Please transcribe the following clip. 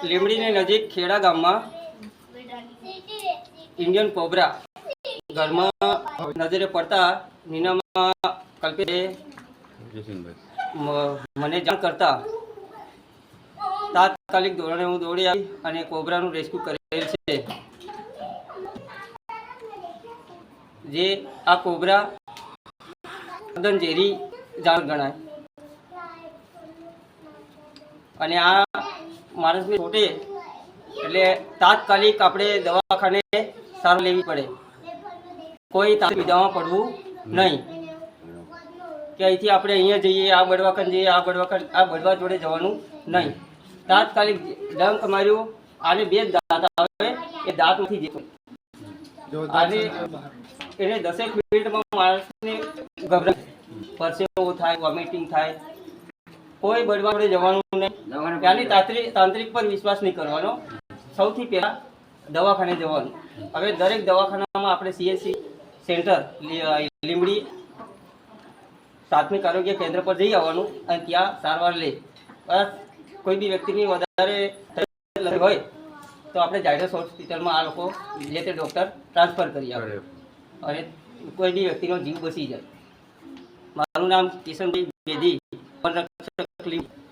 લીમડીની નજીક ખેડા ગામમાં Indian cobra ઘરમાં નજરે પડતા નીનામાં કલ્પે મને જાણ કરતા તાત્કાલિક ધોરણે હું દોડી આવી અને કોબરાનું રેસ્ક્યુ કરેલ છે. જે આ કોબરા તદ્દન ઝેરી જાનવર ગણાય અને આ માણસને છોટે એટલે તાત્કાલિક આપણે દવાખાને સારવાર લેવી પડે. કોઈ વિધામાં પડવું નહીં કે અહીંથી આપણે અહીંયા જઈએ, આ બળવાખંડ જઈએ, આ બળવા જોડે જવાનું નહીં. તાત્કાલિક ડંક માર્યું આને 2 દાંત આવે એ દાંત નથી જતો અને એને 10 મિનિટમાં માણસને ગભરાય, પરસેવો થાય, વોમિટિંગ થાય. કોઈ બળવા જોડે જવાનું નહીં. ત્યાંની તાંત્રિક પર વિશ્વાસ નહીં કરવાનો. સૌથી પહેલાં દવાખાને જવાનું. હવે દરેક દવાખાનામાં આપણે CHC સેન્ટર લીમડી પ્રાથમિક આરોગ્ય કેન્દ્ર પર જઈ આવવાનું અને ત્યાં સારવાર લે. કોઈ બી વ્યક્તિની વધારે હોય તો આપણે ઝાયડસ હોસ્પિટલમાં આ લોકો જે તે ડૉક્ટર ટ્રાન્સફર કરી આપે અને કોઈ બી વ્યક્તિનો જીવ બચી જાય. મારું નામ કિશનભાઈ બેદી, વનરક્ષક લીમડી.